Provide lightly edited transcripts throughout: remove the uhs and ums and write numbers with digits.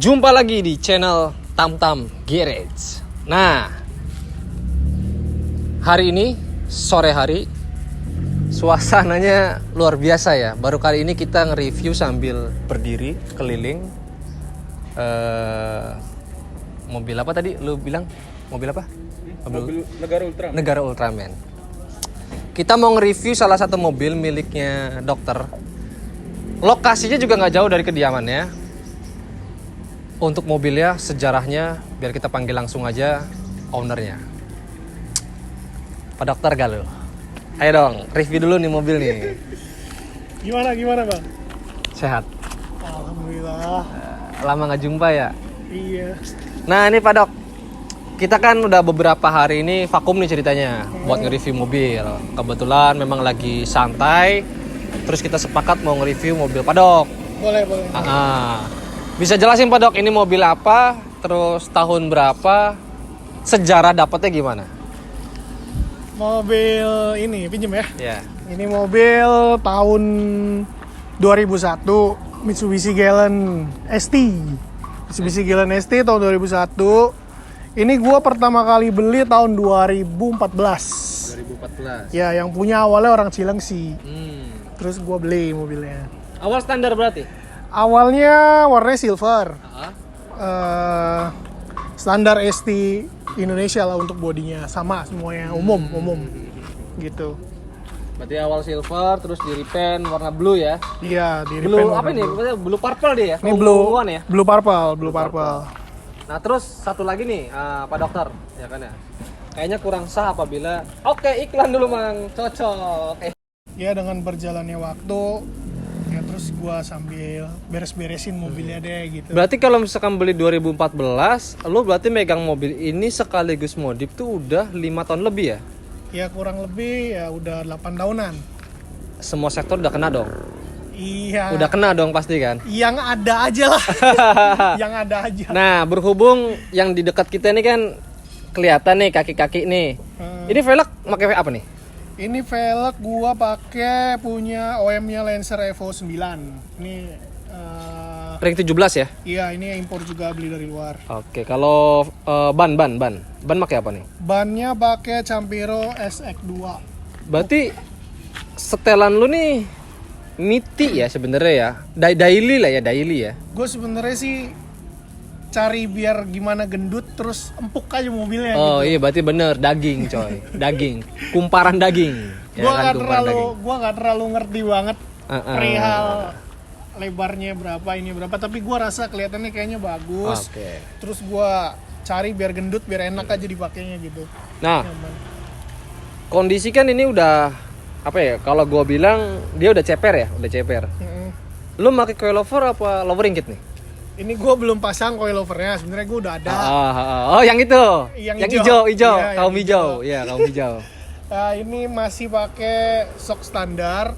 Jumpa lagi di channel Tamtam Garage. Nah, hari ini sore hari suasananya luar biasa ya. Baru kali ini kita nge-review sambil berdiri keliling. Mobil apa tadi? Lu bilang mobil apa? Mobil Negara Ultraman. Negara Ultraman. Kita mau nge-review salah satu mobil miliknya dokter. Lokasinya juga nggak jauh dari kediamannya. Untuk mobilnya, sejarahnya, biar kita panggil langsung aja ownernya. Pak Dokter Galuh. Ayo dong, review dulu nih mobil nih. Gimana Bang? Sehat? Alhamdulillah. Lama nggak jumpa ya? Iya. Nah ini Pak Dok, kita kan udah beberapa hari ini vakum nih ceritanya buat nge-review mobil. Kebetulan memang lagi santai, terus kita sepakat mau nge-review mobil Pak Dok. Boleh. Bisa jelasin Pak Dok, ini mobil apa, terus tahun berapa, sejarah dapetnya gimana? Mobil ini pinjem ya. Ya. Ini mobil tahun 2001 Mitsubishi Galant ST. Mitsubishi Galant ST tahun 2001. Ini gua pertama kali beli tahun 2014. 2014. Ya, yang punya awalnya orang Cilengsi. Hmm. Terus gua beli mobilnya. Awal standar berarti? Awalnya warnanya silver. Standar ST Indonesia lah untuk bodinya, sama semuanya umum gitu. Berarti awal silver, terus di repaint warna blue ya? Iya, di Blue repaint apa warna nih? blue. Blue purple dia ya? Ini blue Unguan ya? blue purple. Nah terus satu lagi nih Pak Dokter, ya kan ya? Kayaknya kurang sah apabila iklan dulu Mang, cocok. Ya dengan berjalannya waktu ya terus gua sambil beres-beresin mobilnya deh gitu. Berarti kalau misalkan beli 2014, lo berarti megang mobil ini sekaligus modif tuh udah 5 tahun lebih ya? Ya kurang lebih ya udah 8 tahunan. Semua sektor udah kena dong? Iya. Udah kena dong pasti kan? Yang ada aja lah. Yang ada aja. Nah berhubung yang di dekat kita ini kan kelihatan nih kaki-kaki nih. Ini velg pakai apa nih? Ini velg gua pakai punya OM-nya Lancer Evo 9. Ini Ring 17 ya? iya, ini impor juga, beli dari luar. Oke, kalau ban pakai apa nih? Bannya pakai Campiro SX2. Berarti setelan lu nih miti ya sebenarnya ya. Daily lah ya, daily ya. Gue sebenarnya sih cari biar gimana gendut terus empuk aja mobilnya Oh gitu. iya berarti bener daging coy. Daging, kumparan daging. Gua kan, nggak terlalu ngerti banget Uh-uh. perihal lebarnya berapa, ini berapa, tapi gua rasa kelihatannya kayaknya bagus. Oke. Terus gua cari biar gendut, biar enak aja dipakainya gitu. Nah, Nyaman. kondisi kan ini udah apa ya? Kalau gua bilang dia udah ceper ya, udah ceper. Mm-mm. Lu pakai coilover apa lowering kit nih? Ini gua belum pasang coilovernya, sebenarnya gua udah ada. Oh, yang itu. Yang hijau, Iya, kaum yang hijau. Iya, kaum hijau. Nah, ini masih pakai sok standar,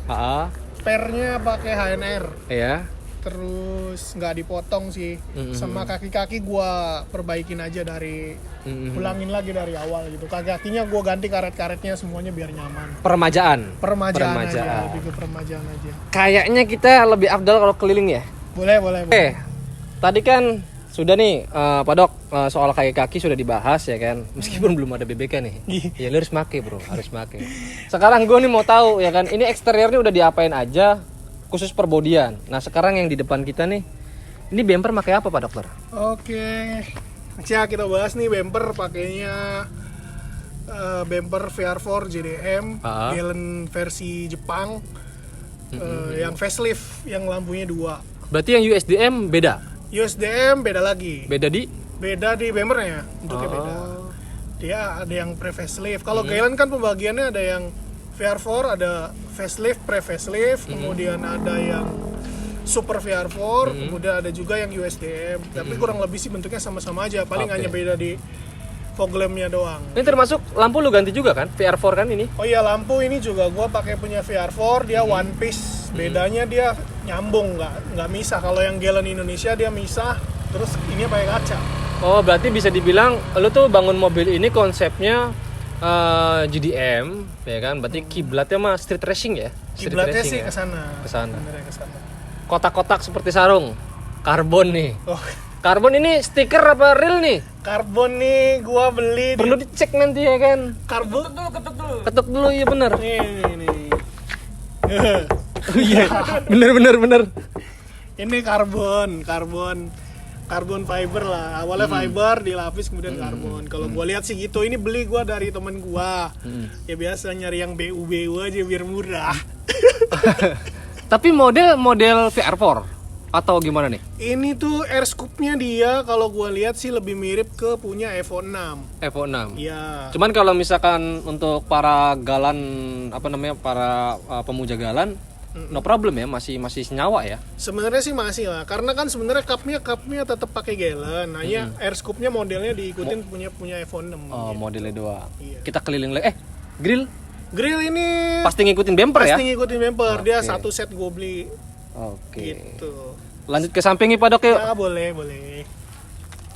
pernya pakai HNR. Iya. Terus nggak dipotong sih, sama kaki-kaki gua perbaikin aja dari ulangin lagi dari awal gitu. Kaki-kakinya gua ganti karet-karetnya semuanya biar nyaman. Permajaan. Aja, lebih ke permajaan aja. Kayaknya kita lebih afdal kalau keliling ya. Boleh. Tadi kan sudah nih Pak Dok, soal kaki-kaki sudah dibahas ya kan. Meskipun belum ada BBK nih. Ya lu harus make bro, harus make. Sekarang gue nih mau tahu ya kan, ini eksteriornya udah diapain aja khusus perbodian. Nah sekarang yang di depan kita nih, ini bumper pakai apa Pak Dokter? Oke. Ya kita bahas nih bumper pakainya bumper VR4 JDM, Galant versi Jepang, yang facelift, yang lampunya 2. Berarti yang USDM beda? USDM beda lagi. Beda di bumpernya, bentuknya beda. Dia ada yang pre-facelift. Kalau Galant kan pembagiannya ada yang VR4, ada facelift, pre-facelift, kemudian ada yang super VR4, kemudian ada juga yang USDM. Tapi kurang lebih sih bentuknya sama-sama aja, paling hanya beda di fog lampnya doang. Ini termasuk lampu lu ganti juga kan? VR4 kan ini? Oh iya, lampu ini juga gua pakai punya VR4, dia one piece. Bedanya dia nyambung, nggak misah. Kalau yang Galant Indonesia dia misah, terus ini pakai kaca. Oh berarti bisa dibilang lu tuh bangun mobil ini konsepnya GDM ya kan? Berarti kiblatnya mah street racing ya? Kiblatnya sih ya? kesana. Kesana. Benernya kesana. Kotak-kotak seperti sarung, karbon nih. Oh, Karbon ini stiker apa real nih? Karbon nih gua beli Perlu dicek nanti ya kan. karbon Ketuk dulu iya bener. nih. Iya, bener. Ini karbon fiber lah. Awalnya fiber dilapis kemudian karbon. Kalau gua lihat sih gitu. Ini beli gua dari temen gua. Ya biasa nyari yang BU aja biar murah. Tapi model VR4 atau gimana nih? Ini tuh air scoop-nya dia kalau gua lihat sih lebih mirip ke punya Evo 6. Evo 6. Iya. Cuman kalau misalkan untuk para galan para pemuja galan no problem ya, masih senyawa ya. Sebenarnya sih masih lah, karena kan sebenarnya cupnya tetap pakai gallon. Hanya air scoop-nya modelnya diikutin punya Evo 6. Oh, modelnya doang. Iya. Kita keliling lagi. Grill ini pasti ngikutin bumper ya? pasti ngikutin bumper. Dia Oke. satu set gue beli. Oke. Gitu. Lanjut ke samping nih Pak Dok yuk. Ya boleh.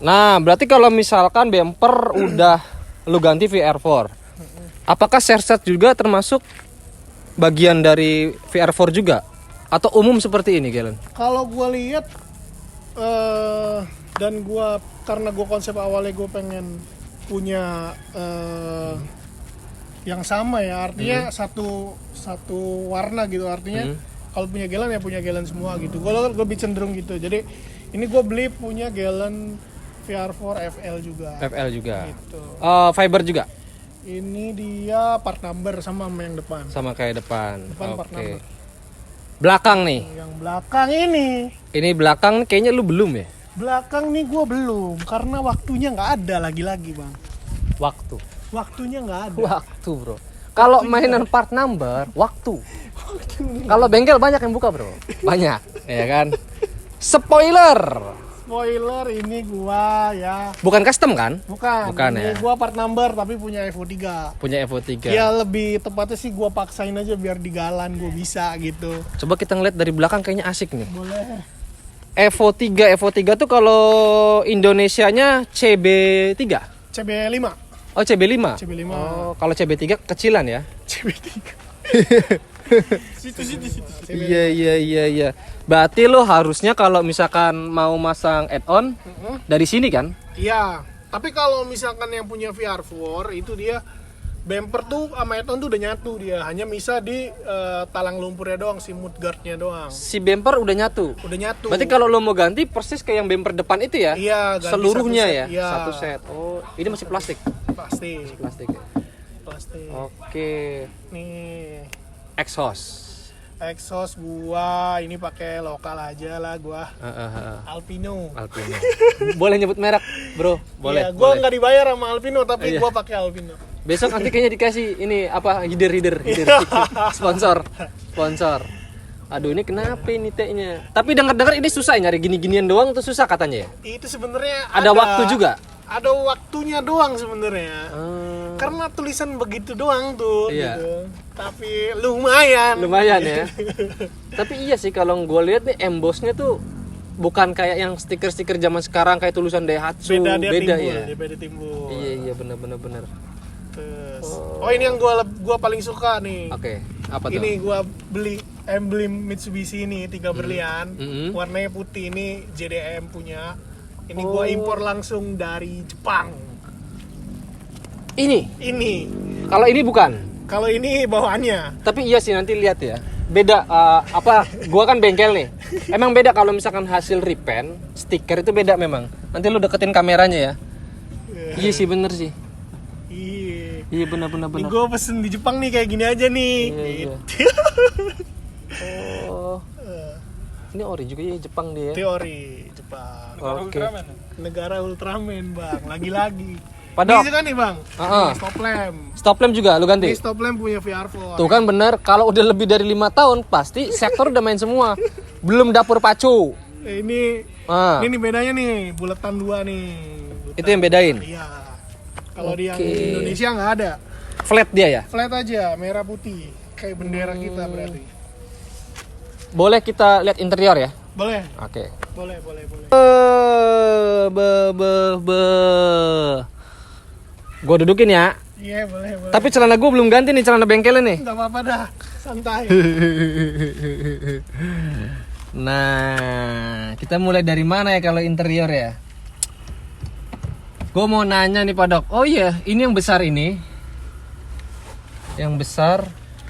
Nah, berarti kalau misalkan bumper udah lu ganti VR4. Apakah serset juga termasuk bagian dari VR4 juga? Atau umum seperti ini, Galen? Kalau gue lihat dan karena gue konsep awalnya gue pengen punya yang sama ya, artinya satu warna gitu, artinya kalau punya Galen ya punya Galen semua gitu. Gue lebih cenderung gitu. Jadi ini gue beli punya Galen VR4 FL juga. FL juga. Gitu. Fiber juga. Ini dia part number sama yang depan. Sama kayak depan. Part Oke. number. Belakang nih. Yang belakang ini. Ini belakang kayaknya lu belum ya? Belakang nih gue belum karena waktunya nggak ada lagi bang. Waktunya nggak ada. Waktu bro. Kalau mainan part number, waktu. Kalau bengkel banyak yang buka bro. Banyak, ya kan? Spoiler ini gua ya. bukan custom kan? Bukan ya. ini gua part number tapi punya Evo 3. Punya Evo 3. Ya lebih tepatnya sih gua paksain aja biar di galan gua bisa gitu. Coba kita ngeliat dari belakang kayaknya asik nih. Boleh. Evo 3 tuh kalau Indonesianya CB3. CB5. Oh CB5. CB5. Oh kalau CB3 kecilan ya. CB3. situ. Iya. Berarti lo harusnya kalau misalkan mau masang add-on dari sini kan? Iya. Tapi kalau misalkan yang punya VR4 itu dia bumper tuh sama add-on tuh udah nyatu dia. Hanya bisa di talang lumpurnya doang, si mudguardnya doang. Si bumper udah nyatu. Udah nyatu. Berarti kalau lo mau ganti persis kayak yang bumper depan itu ya? Iya, ganti seluruhnya satu set, ya? iya. Satu set. Oh, ini masih plastik. Plastik. Ya? Plastik. Oke. Nih. Exhaust gua ini pakai lokal aja lah gua. Alpino. Boleh nyebut merek, Bro? Boleh. Iya, gua nggak dibayar sama Alpino tapi Iya. gua pakai Alpino. Besok nanti kayaknya dikasih ini apa header. Sponsor. Aduh, ini kenapa ini T-nya? Tapi dengar-dengar ini susah ya, nyari gini-ginian doang tuh susah katanya ya. Itu sebenarnya Ada waktu juga. Ada waktunya doang sebenarnya. Karena tulisan begitu doang tuh Iya. gitu. Tapi lumayan ya. Tapi iya sih kalau gue lihat nih embossnya tuh bukan kayak yang stiker-stiker zaman sekarang kayak tulisan Daihatsu. Beda ya. Dia beda timbul. Iya benar. Terus. Oh ini yang gua paling suka nih. Oke. Apa tuh? Ini gua beli emblem Mitsubishi ini 3 berlian. Warnanya putih, ini JDM punya. Ini gua impor langsung dari Jepang. Ini. Kalau ini bukan. Kalau ini bawaannya. Tapi iya sih nanti lihat ya. Beda gua kan bengkel nih. Emang beda kalau misalkan hasil repaint, stiker itu beda memang. Nanti lu deketin kameranya ya. Iya sih bener sih. Iya benar. Ini gue pesen di Jepang nih kayak gini aja nih. Iya. Oh. Ini ori juga ya Jepang dia. Teori Jepang. Oke. Negara Ultraman bang. Lagi-lagi. Padahal. Ini juga nih bang. Stop lamp. Stop lamp juga lu ganti. Ini stop lamp punya VR4. Tuh kan bener. Kalau udah lebih dari 5 tahun pasti sektor udah main semua. Belum dapur pacu. Ini nih bedanya nih. Buletan 2 nih. Itu yang bedain. Iya. Kalau di yang Indonesia nggak ada. Flat dia ya? Flat aja, merah putih, kayak bendera kita berarti. Boleh kita lihat interior ya? Boleh. Oke. Boleh. Gue dudukin ya. Iya boleh. Tapi celana gue belum ganti nih, celana bengkelnya nih. Nggak apa-apa dah, santai. Nah, kita mulai dari mana ya kalau interior ya? Gue mau nanya nih Pak Dok. Oh iya, ini yang besar ini. Yang besar.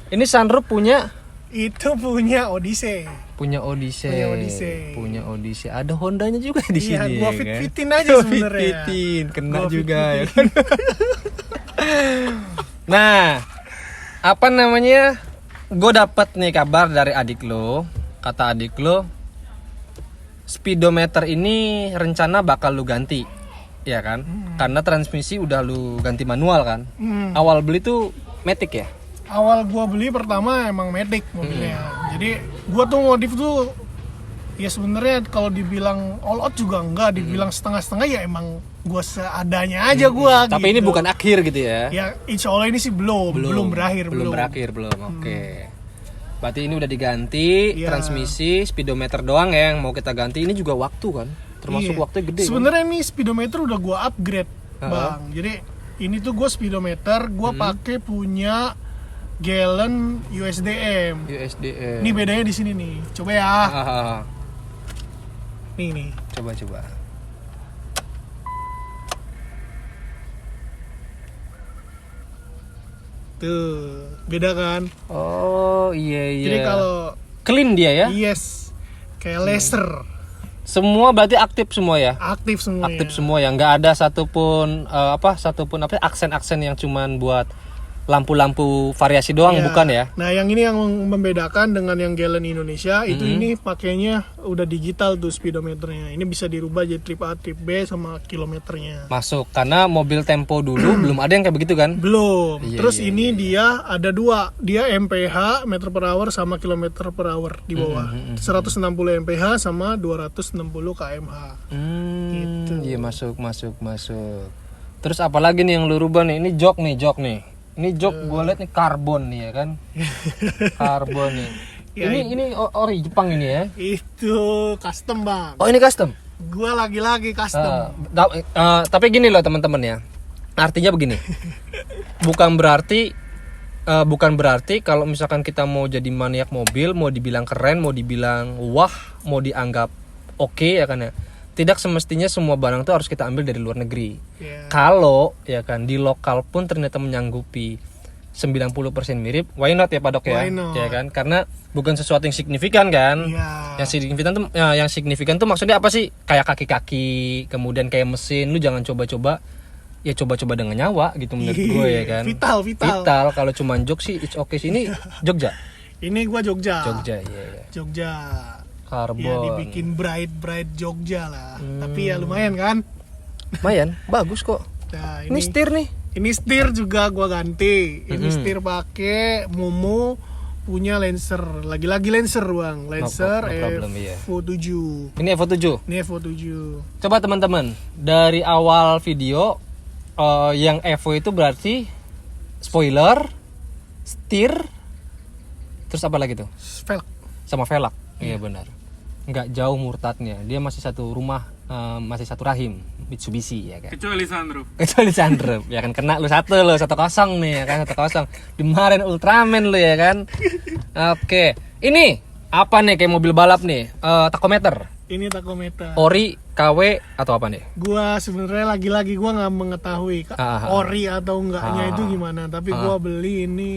Ini sunroof punya? Itu punya Odyssey. Punya Odyssey. Punya Odyssey. Ada Hondanya juga di Iya, sini. gua ya kan? fit-fitin aja Gua sebenarnya. fit-fitin, kena Gua juga ya fit-fitin. kan. Nah, apa namanya? Gue dapet nih kabar dari adik lo. Kata adik lo, speedometer ini rencana bakal lu ganti, ya kan? Karena transmisi udah lu ganti manual kan. Awal beli tuh Matic ya. Awal gua beli pertama emang Matic mobilnya. Jadi gua tuh modif tuh ya sebenarnya kalau dibilang all out juga enggak, dibilang setengah-setengah ya emang gua seadanya aja gua. Tapi ini gitu. bukan akhir gitu ya. Ya insya Allah ini sih belum berakhir. Belum. Oke. Berarti ini udah diganti, Iya. transmisi, speedometer doang ya yang mau kita ganti. Ini juga waktu kan, termasuk Iya. waktunya gede. Sebenarnya nih speedometer udah gua upgrade, Uh-huh. Bang. Jadi ini tuh gua speedometer gua pakai punya Gallon USDM. USDM. Ini bedanya di sini nih. Coba ya. Ah, Nih. coba. Tuh, beda kan? Oh iya. Jadi kalau clean dia ya. yes, kayak laser, Semua berarti aktif semua ya. aktif semua. Aktif semua ya. Nggak ada satupun aksen-aksen yang cuman buat lampu-lampu variasi doang, Iya. bukan ya? Nah, yang ini yang membedakan dengan yang Gallon Indonesia itu ini pakainya udah digital tuh speedometernya. Ini bisa dirubah jadi trip A, trip B sama kilometernya. Masuk karena mobil Tempo dulu belum ada yang kayak begitu kan? Belum. Iya, Terus iya, ini dia ada dua. Dia MPH meter per hour sama kilometer per hour di bawah. 160 MPH sama 260 km/h. Gitu. Iya masuk. Terus apalagi nih yang lu rubah nih? Ini jok nih. Ini jok gue liat nih karbon nih ya kan? Karbon nih. Ya, ini ori Jepang ini ya? Itu custom, Bang. Oh ini custom? Gua lagi-lagi custom. Tapi gini loh teman-teman ya. Artinya begini. Bukan berarti kalau misalkan kita mau jadi maniak mobil, mau dibilang keren, mau dibilang wah, mau dianggap oke ya kan ya. Tidak semestinya semua barang itu harus kita ambil dari luar negeri. Ya. Kalau ya kan di lokal pun ternyata menyanggupi 90% mirip, why not ya Pak Dok ya? Why not? Ya kan? Karena bukan sesuatu yang signifikan kan. Iya. Yang signifikan tuh maksudnya apa sih? Kayak kaki-kaki, kemudian kayak mesin, lu jangan coba-coba dengan nyawa gitu menurut gue ya kan. Vital. Kalau cuma jok sih it's okay sih. Ini Jogja. Ini gua Jogja. Iya. Jogja. Karbon. Ya dibikin bright Jogja lah. Tapi ya lumayan kan. Lumayan, bagus kok. Nah, Ini setir nih. Ini setir juga gua ganti. Ini setir pakai Momo punya Lancer. Lagi-lagi Lancer, Bang. Lancer no problem, iya. Evo 7. Ini Evo 7. Ini Evo 7. Coba teman-teman, dari awal video yang Evo itu berarti spoiler, setir, terus apa lagi tuh? Velg. Sama velg. Iya benar. Nggak jauh murtadnya. Dia masih satu rumah, masih satu rahim, Mitsubishi ya kan. Kecuali Sandro. Ya kan kena lu 1-0 nih ya kan 1-0. Kemarin Ultraman lu ya kan. Oke. Ini apa nih kayak mobil balap nih? Tachometer. Ini tachometer. Ori, KW atau apa nih? Gua sebenarnya lagi-lagi gua nggak mengetahui ori atau enggaknya itu gimana. Tapi gua beli ini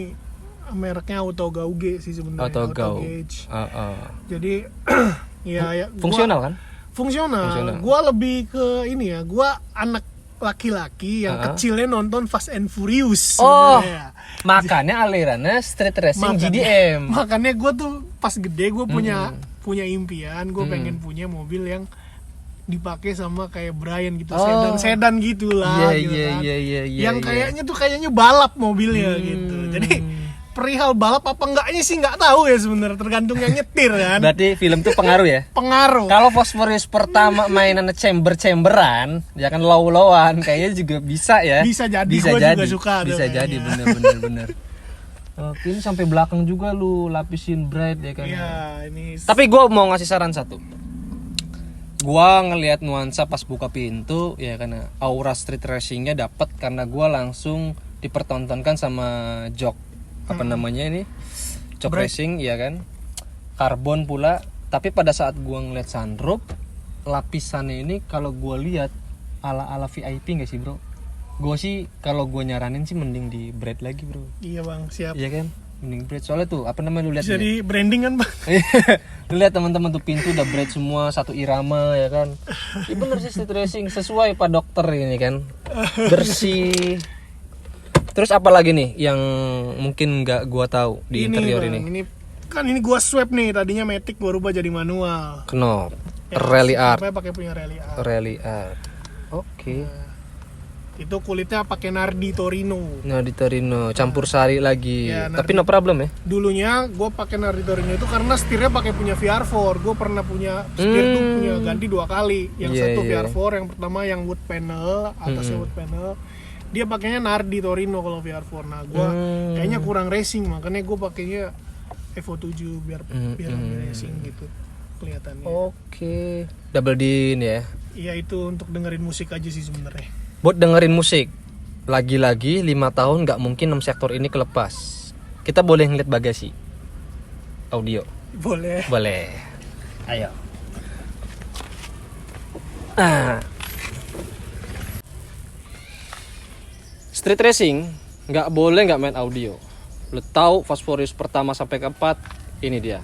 mereknya Auto Gauge sih sebenarnya. Auto Gauge. Jadi ya Fungsional kan? Fungsional. Gua lebih ke ini ya. Gua anak laki-laki yang kecilnya nonton Fast and Furious. Oh, sebenarnya. makanya alirannya street racing Makanya- GDM. Makanya gue tuh pas gede gue punya impian, gue pengen punya mobil yang dipakai sama kayak Brian gitu, sedan gitulah. Iya, gitu iya, kan. iya, iya, Yang iya. kayaknya balap mobilnya gitu. Jadi perihal balap apa enggaknya sih nggak tahu ya sebenarnya, tergantung yang nyetir kan. Berarti film tuh pengaruh ya? Pengaruh. Kalau Fast Furious pertama mainan chamberan, ya kan low-lowan, kayaknya juga bisa ya. Bisa jadi, gua juga suka tuh Bisa jadi, kayaknya. bener. Oke, ini sampai belakang juga lu lapisin bright ya kan. Iya, ini Tapi gue mau ngasih saran satu. Gua ngelihat nuansa pas buka pintu ya karena aura street racingnya dapet karena gua langsung dipertontonkan sama jok apa namanya ini jok racing ya kan, karbon pula Tapi pada saat gua ngeliat sunroof, lapisannya ini kalau gua lihat ala-ala VIP nggak sih bro? Gua sih kalau gua nyaranin sih mending di braid lagi bro. Iya bang, siap. Iya kan? Mending braid soalnya tuh apa namanya lu lihat Jadi branding kan bang. lu lihat teman-teman tuh pintu udah braid semua satu irama ya kan. Iya bener sih street racing sesuai Pak Dokter ini kan. Bersih. Terus apa lagi nih yang mungkin nggak gua tahu di interior bang, ini? Ini gua swap nih, tadinya matic gua rubah jadi manual. Knop. Ya, Rally art. Sampai pakai punya rally art. Rally art. Oke. Itu kulitnya pakai Nardi Torino. Nah di Torino campur sari lagi. Ya, Tapi no problem ya. Dulunya gue pakai Nardi Torino itu karena setirnya pakai punya VR4. Gue pernah punya setir tuh punya ganti 2 kali. Yang Iya, satu iya. VR4, yang pertama yang wood panel, atasnya wood panel. Dia pakainya Nardi Torino kalau VR4. Nah, gue kayaknya kurang racing, makanya gue pakainya Evo 7 biar lebih racing gitu kelihatannya. Oke. Double din ya. Iya, itu untuk dengerin musik aja sih sebenarnya. Buat dengerin musik. Lagi-lagi 5 tahun nggak mungkin 6 sektor ini kelepas. Kita boleh ngeliat bagasi audio. Boleh. Boleh. Ayo. Street racing nggak boleh nggak main audio. Lo tahu Fast Furious pertama sampai keempat ini dia.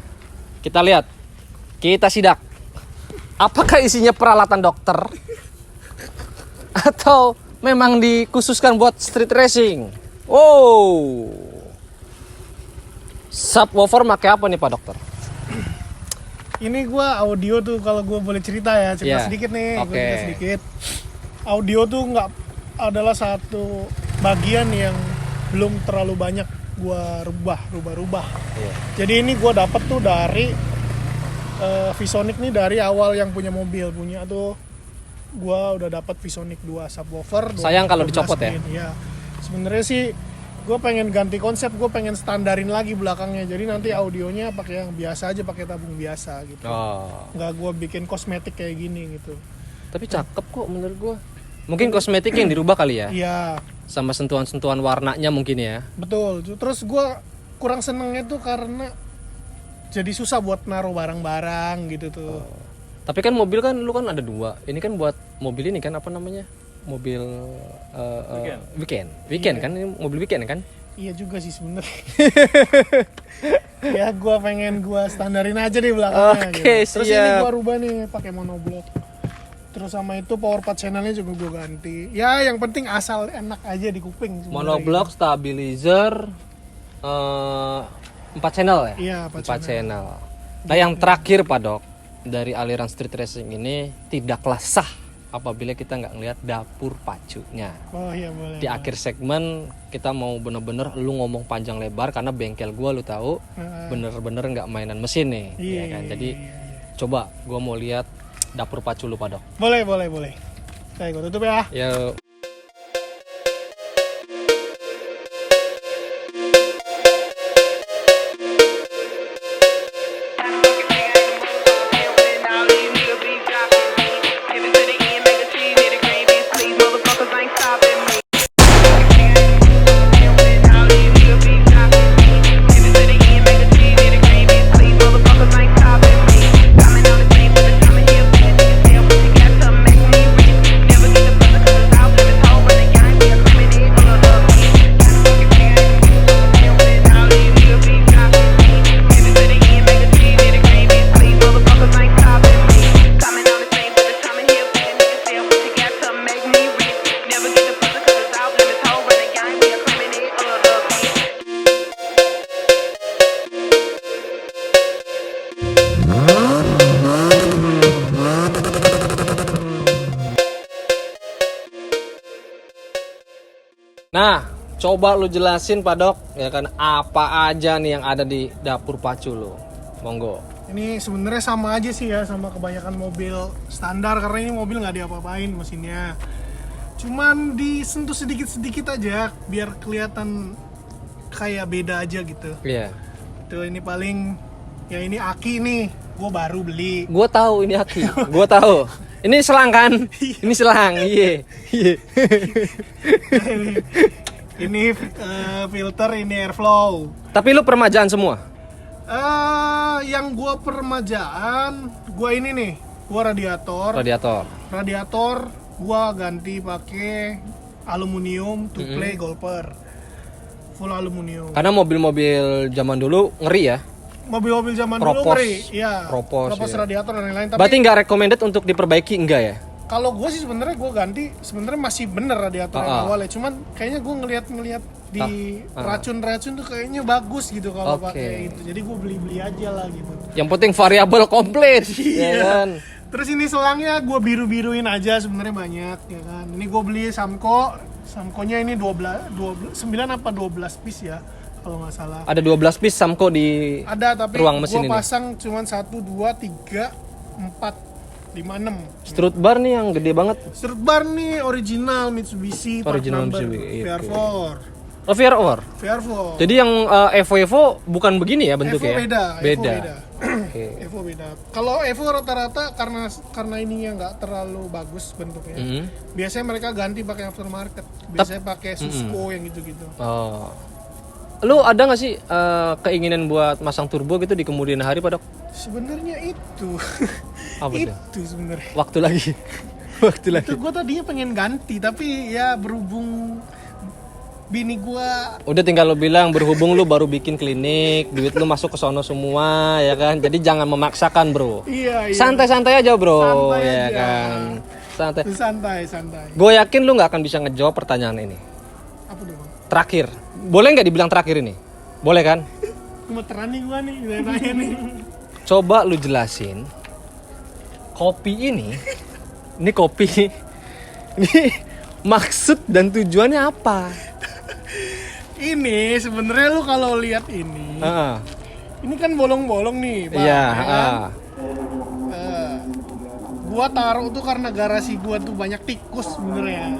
Kita lihat. Kita sidak. Apakah isinya peralatan dokter? Atau memang dikhususkan buat street racing? Oh. Subwoofer pakai apa nih Pak Dokter? Ini gua audio tuh kalau gua boleh cerita ya, cerita Yeah. sedikit nih, Oke. gua cerita sedikit. Audio tuh nggak adalah satu bagian yang belum terlalu banyak gua rubah. Iya. Jadi ini gua dapet tuh dari ViSonic nih, dari awal yang punya mobil punya tuh. Gua udah dapat ViSonic 2 subwoofer. Sayang kalau 12 dicopot ya? pin. Iya. Sebenarnya sih gue pengen ganti konsep, gue pengen standarin lagi belakangnya. Jadi nanti audionya pakai yang biasa aja, pakai tabung biasa gitu. Oh. Nggak gue bikin kosmetik kayak gini gitu. Tapi cakep kok menurut gua. Mungkin kosmetik yang dirubah kali ya? Iya, Sama sentuhan-sentuhan warnanya mungkin ya. betul. Terus gue kurang senengnya tuh karena jadi susah buat naruh barang-barang gitu tuh. Tapi kan mobil kan lu kan ada 2. Ini kan buat mobil ini kan apa namanya? Mobil weekend kan ini mobil weekend kan? Iya juga sih sebenarnya. Ya gue pengen gue standarin aja di belakangnya. Oke, gitu. Terus ini siap. gue rubah nih pakai monoblock. Terus sama itu power part channelnya juga gue ganti. Ya yang penting asal enak aja di kuping. sebenarnya Monoblock, stabilizer, 4 channel ya? Iya, 4 channel. Nah yang terakhir Pak Dok, dari aliran street racing ini tidaklah sah apabila kita nggak ngelihat dapur pacunya. gitu. Oh iya boleh. Di akhir segmen kita mau bener-bener lu ngomong panjang lebar karena bengkel gua lu tahu bener-bener nggak mainan mesin nih, Iya, ya kan? iya, Jadi iya. coba gua mau lihat dapur pacu lu Pak Dok. Boleh. Oke, gue tutup ya. Yuk. Nah, coba lu jelasin Pak Dok, ya kan apa aja nih yang ada di dapur pacu lu. Monggo. Ini sebenarnya sama aja sih ya sama kebanyakan mobil standar, karena ini mobil nggak diapa-apain mesinnya. Cuman disentuh sedikit-sedikit aja biar kelihatan kayak beda aja gitu. Iya. Tuh ini paling ya ini aki nih, gue baru beli. Gua tahu ini aki. Gua tahu. Ini selang kan? Ini selang. Iya. Iya. Ini filter, ini airflow. Tapi lu permajaan semua. Yang gua permajaan, gua ini nih, gua radiator, gua ganti pakai aluminium to play golper, full aluminium. Karena mobil-mobil zaman dulu ngeri ya. Mobil-mobil zaman dulu ngeri, iya. Propos iya. Radiator dan lain-lain. Tapi berarti nggak recommended untuk diperbaiki, enggak ya? kalau gue sih sebenarnya gue ganti, sebenarnya masih bener radiator yang awalnya. Cuman kayaknya gue ngeliat di racun-racun tuh kayaknya bagus gitu kalau pakai itu. Jadi gue beli aja lah gitu. Yang penting variabel komplit. Iya. Ya kan? Terus ini selangnya gue biru-biruin aja, sebenarnya banyak ya kan. Ini gue beli Samco-nya ini 9 apa 12 piece ya kalau nggak salah. Ada 12 piece Samco di tapi ruang mesin ini. Gue pasang cuman 1, 2, 3, 4, 5, 6. Strut bar nih yang gede banget. Strut bar nih original Mitsubishi. Original Mitsubishi. VR4. Oh, VR4. VR4. Jadi yang Evo bukan begini ya bentuknya? Beda. Okay. Evo beda. Kalau Evo rata-rata karena ininya nggak terlalu bagus bentuknya. Biasanya mereka ganti pakai aftermarket. Biasanya pakai Susco yang gitu-gitu. Oh. Lu ada nggak sih keinginan buat masang turbo gitu di kemudian hari, Pak Dok? Sebenarnya itu. Apa itu sebenarnya. Waktu lagi. Itu gue tadinya pengen ganti, tapi ya berhubung bini gua udah tinggal lu bilang berhubung lu baru bikin klinik, duit lu masuk ke sono semua ya kan. Jadi jangan memaksakan, Bro. Iya. Santai-santai aja, Bro. Santai ya aja. Kan. Santai. Gue yakin lu nggak akan bisa ngejawab pertanyaan ini. Apa tuh, Bang? Terakhir. Boleh nggak dibilang terakhir ini? Boleh kan? Gemeteran nih gua nih, nanya nih. Coba lu jelasin kopi ini kopi ini maksud dan tujuannya apa? Ini sebenarnya lu kalau lihat ini, ini kan bolong-bolong nih, Bang. Iya. Gua taruh tuh karena garasi gua tuh banyak tikus sebenarnya.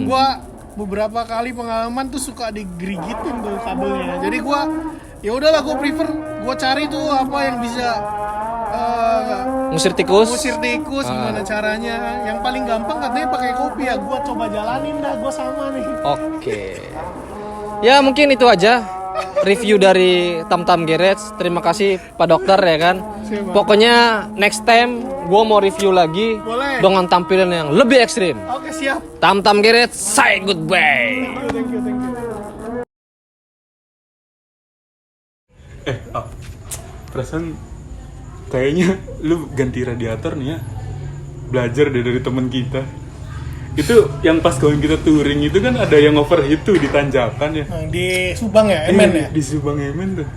Gua beberapa kali pengalaman tuh suka digerigitin tuh kabelnya. Jadi gua ya udahlah, gua prefer gua cari tuh apa yang bisa ngusir tikus gimana caranya. Yang paling gampang katanya pakai kopi ya. Gua coba jalanin dah, gua sama nih. Oke. Ya mungkin itu aja review dari Tamtam Garage. Terima kasih Pak Dokter ya kan. Siap, pokoknya next time gue mau review lagi. Boleh. Dengan tampilan yang lebih ekstrim. Oke, siap. Tamtam Garage, say goodbye. Thank you. Perasaan kayaknya lu ganti radiator nih ya, belajar dari temen kita. Itu yang pas kawan kita touring itu kan ada yang overheat tuh di tanjakan ya. Di Subang ya, Emen ya? Di Subang Emen tuh.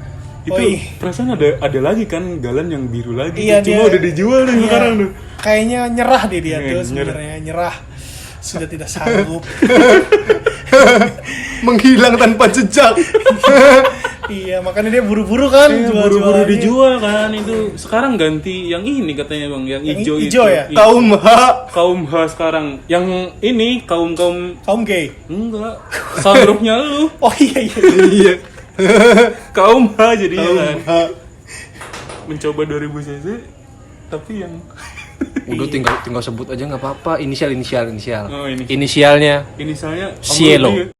Itu iya. Perasaan ada lagi kan galan yang biru lagi. Iya, cuma udah dijual nih sekarang tuh. Kayaknya nyerah dia Iya, tuh sebenarnya, nyerah. Sudah tidak sanggup. Menghilang tanpa jejak. Iya, makanya dia buru-buru kan, buru-buru dijual kan. Itu sekarang ganti yang ini katanya Bang, yang hijau itu. Ya? Kaum H sekarang. Yang ini kaum gay. Enggak. Sunroofnya lu. Oh iya. Iya. Kaum H jadinya kan. Mencoba 2000 cc tapi yang udah tinggal sebut aja nggak apa-apa. Inisial. Oh, ini. Inisialnya Inisialnya Cielo.